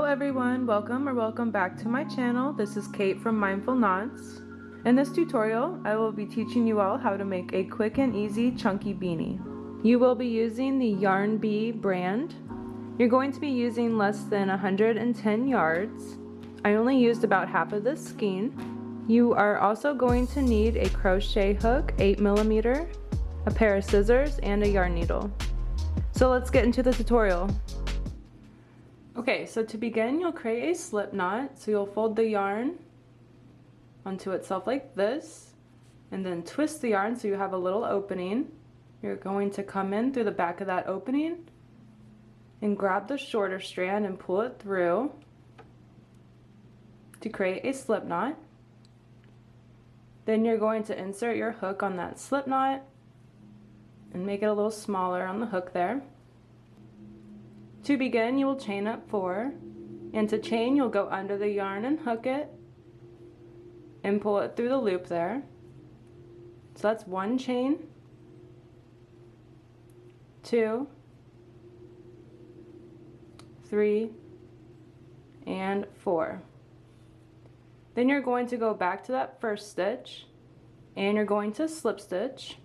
everyone, welcome back to my channel. This is Kate from Mindful Knots. In this tutorial, I will be teaching you all how to make a quick and easy chunky beanie. You will be using the Yarn Bee brand. You're going to be using less than 110 yards. I only used about half of this skein. You are also going to need a crochet hook, 8mm, a pair of scissors, and a yarn needle. So let's get into the tutorial. Okay, so to begin, you'll create a slip knot. So you'll fold the yarn onto itself like this, and then twist the yarn so you have a little opening. You're going to come in through the back of that opening and grab the shorter strand and pull it through to create a slip knot. Then you're going to insert your hook on that slip knot and make it a little smaller on the hook there. To begin, you will chain up 4, and to chain you'll go under the yarn and hook it and pull it through the loop there. So that's 1 chain, 2, 3, and 4. Then you're going to go back to that first stitch and you're going to slip stitch.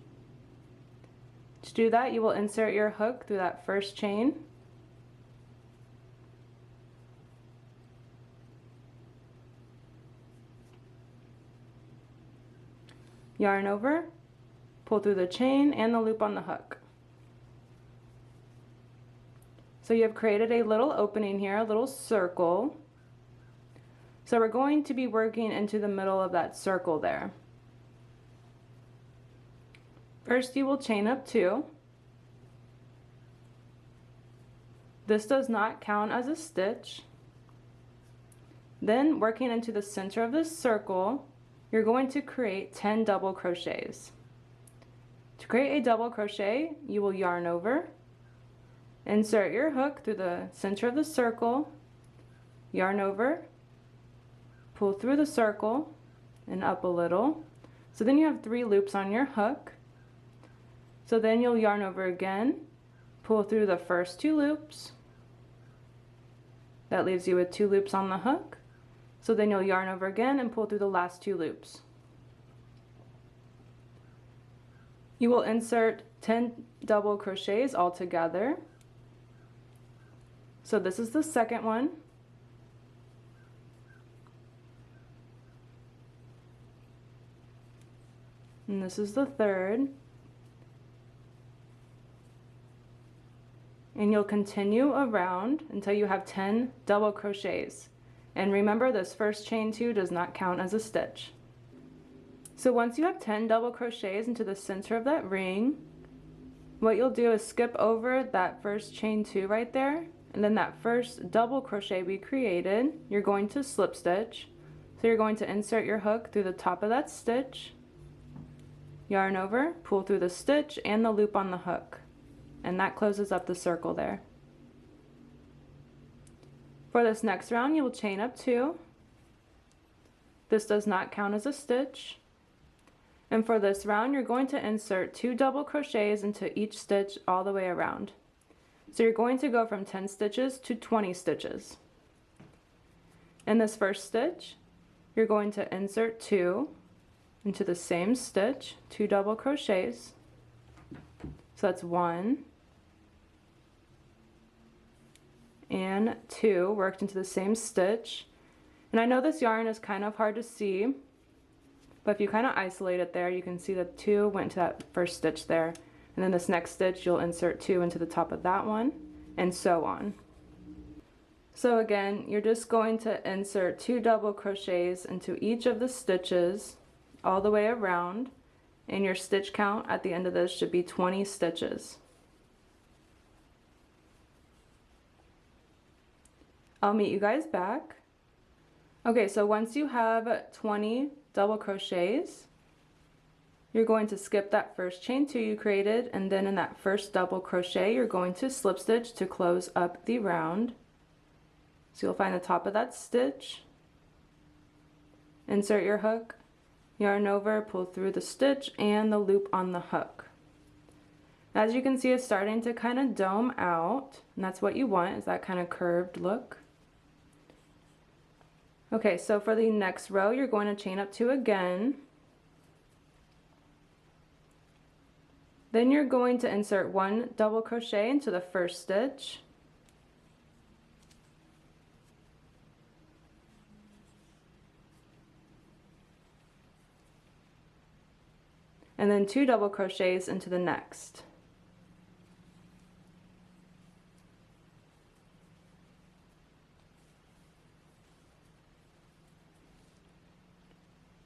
To do that, you will insert your hook through that first chain, yarn over, pull through the chain and the loop on the hook. So you have created a little opening here, a little circle. So we're going to be working into the middle of that circle there. First you will chain up 2. This does not count as a stitch. Then working into the center of this circle, you're going to create 10 double crochets. To create a double crochet, you will yarn over, insert your hook through the center of the circle, yarn over, pull through the circle and up a little. So then you have 3 loops on your hook. So then you'll yarn over again, pull through the first 2 loops. That leaves you with 2 loops on the hook. So then you'll yarn over again and pull through the last 2 loops. You will insert 10 double crochets all together. So this is the second one. And this is the third. And you'll continue around until you have 10 double crochets. And remember, this first chain 2 does not count as a stitch. So once you have 10 double crochets into the center of that ring, what you'll do is skip over that first chain 2 right there, and then that first double crochet we created, you're going to slip stitch. So you're going to insert your hook through the top of that stitch, yarn over, pull through the stitch and the loop on the hook, and that closes up the circle there. For this next round, you will chain up 2. This does not count as a stitch. And for this round, you're going to insert 2 double crochets into each stitch all the way around. So you're going to go from 10 stitches to 20 stitches. In this first stitch, you're going to insert 2 into the same stitch, 2 double crochets. So that's 1 and 2 worked into the same stitch. And I know this yarn is kind of hard to see, but if you kind of isolate it there, you can see that 2 went to that first stitch there, and then this next stitch you'll insert 2 into the top of that one, and so on. So again, you're just going to insert 2 double crochets into each of the stitches all the way around, and your stitch count at the end of this should be 20 stitches. I'll meet you guys back. Okay, so once you have 20 double crochets, you're going to skip that first chain 2 you created, and then in that first double crochet you're going to slip stitch to close up the round. So you'll find the top of that stitch, insert your hook, yarn over, pull through the stitch and the loop on the hook. As you can see, it's starting to kind of dome out, and that's what you want, is that kind of curved look. Okay, so for the next row, you're going to chain up 2 again. Then you're going to insert 1 double crochet into the first stitch. And then 2 double crochets into the next.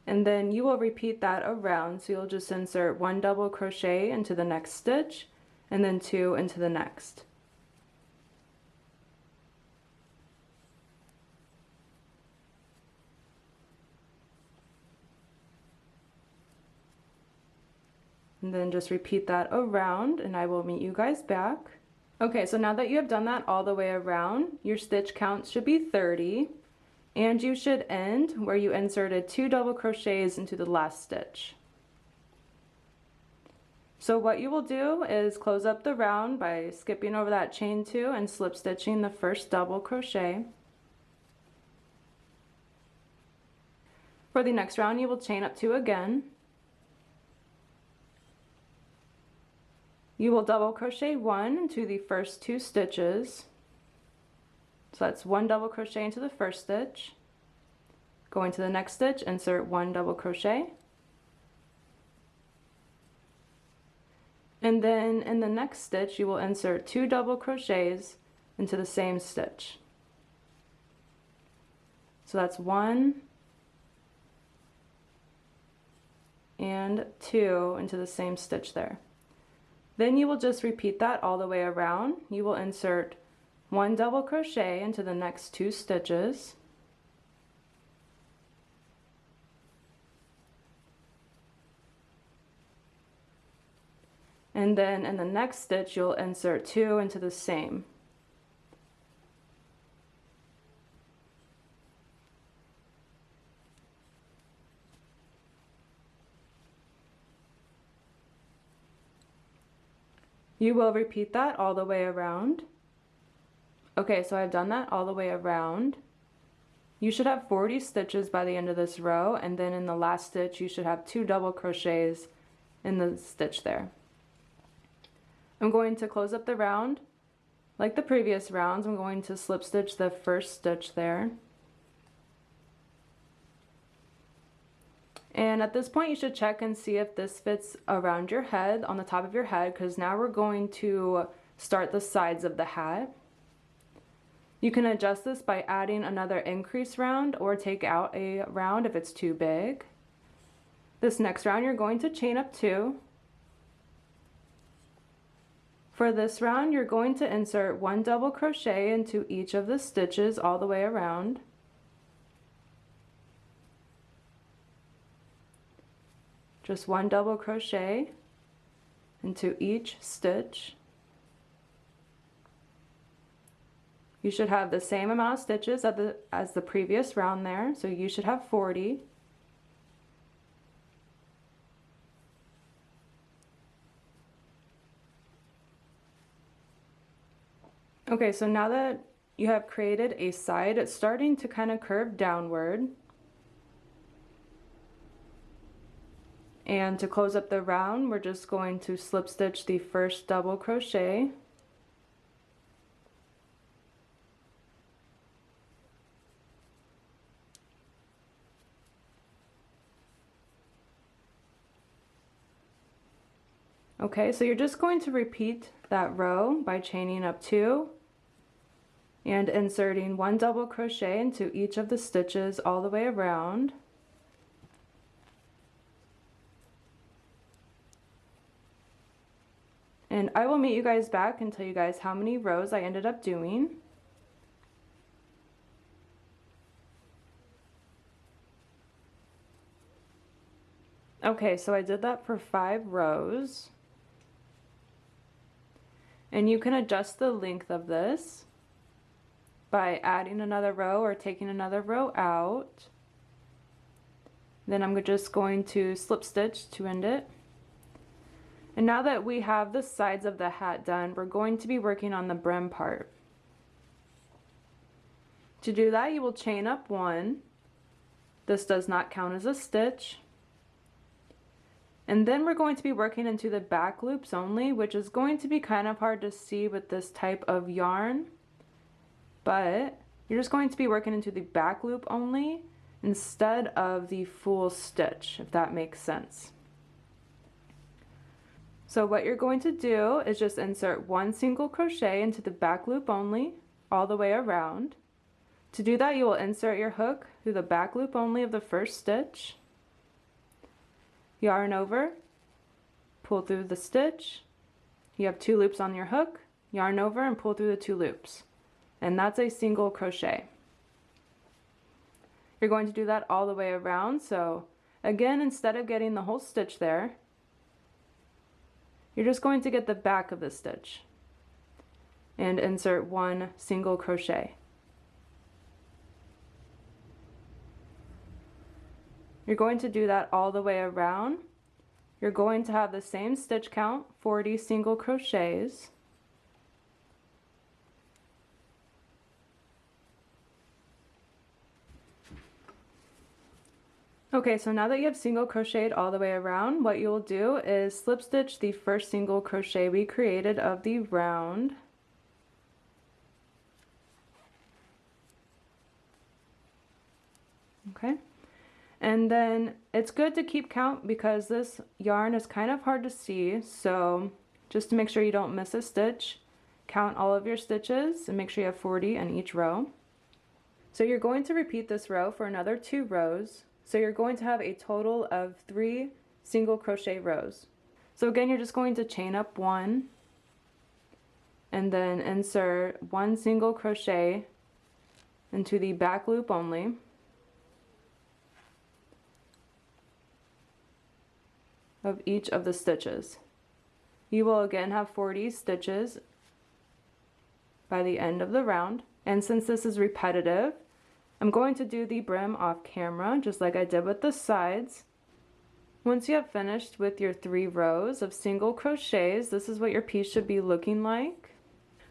And then you will repeat that around, so you'll just insert 1 double crochet into the next stitch and then 2 into the next. And then just repeat that around and I will meet you guys back. Okay, so now that you have done that all the way around, your stitch count should be 30. And you should end where you inserted 2 double crochets into the last stitch. So what you will do is close up the round by skipping over that chain 2 and slip stitching the first double crochet. For the next round, you will chain up 2 again. You will double crochet 1 into the first 2 stitches. So that's 1 double crochet into the first stitch. Going to the next stitch, insert 1 double crochet. And then in the next stitch, you will insert 2 double crochets into the same stitch. So that's 1 and 2 into the same stitch there. Then you will just repeat that all the way around. You will insert 1 double crochet into the next 2 stitches. And then in the next stitch, you'll insert 2 into the same. You will repeat that all the way around. Okay, so I've done that all the way around. You should have 40 stitches by the end of this row, and then in the last stitch you should have 2 double crochets in the stitch there. I'm going to close up the round. Like the previous rounds, I'm going to slip stitch the first stitch there. And at this point you should check and see if this fits around your head, on the top of your head, because now we're going to start the sides of the hat. You can adjust this by adding another increase round or take out a round if it's too big. This next round you're going to chain up 2. For this round you're going to insert 1 double crochet into each of the stitches all the way around. Just 1 double crochet into each stitch. You should have the same amount of stitches as the previous round there, so you should have 40. Okay, so now that you have created a side, it's starting to kind of curve downward. And to close up the round, we're just going to slip stitch the first double crochet. Okay, so you're just going to repeat that row by chaining up 2 and inserting 1 double crochet into each of the stitches all the way around. And I will meet you guys back and tell you guys how many rows I ended up doing. Okay, so I did that for 5 rows. And you can adjust the length of this by adding another row or taking another row out. Then I'm just going to slip stitch to end it. And now that we have the sides of the hat done, we're going to be working on the brim part. To do that, you will chain up 1, This does not count as a stitch. And then we're going to be working into the back loops only, which is going to be kind of hard to see with this type of yarn, but you're just going to be working into the back loop only instead of the full stitch, if that makes sense. So what you're going to do is just insert one single crochet into the back loop only all the way around. To do that, you will insert your hook through the back loop only of the first stitch, yarn over, pull through the stitch. You have 2 loops on your hook, yarn over and pull through the 2 loops. And that's a single crochet. You're going to do that all the way around. So again, instead of getting the whole stitch there, you're just going to get the back of the stitch and insert one single crochet. You're going to do that all the way around. You're going to have the same stitch count, 40 single crochets. Okay, so now that you have single crocheted all the way around, what you'll do is slip stitch the first single crochet we created of the round. Okay, and then it's good to keep count because this yarn is kind of hard to see, so just to make sure you don't miss a stitch, count all of your stitches and make sure you have 40 in each row. So you're going to repeat this row for another 2 rows. So you're going to have a total of 3 single crochet rows. So again, you're just going to chain up 1 and then insert 1 single crochet into the back loop only. Of each of the stitches. You will again have 40 stitches by the end of the round. And since this is repetitive, I'm going to do the brim off camera, just like I did with the sides. Once you have finished with your 3 rows of single crochets, this is what your piece should be looking like.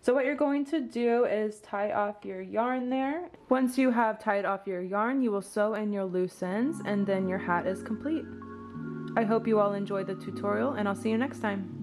So what you're going to do is tie off your yarn there. Once you have tied off your yarn, you will sew in your loose ends, and then your hat is complete. I hope you all enjoyed the tutorial, and I'll see you next time.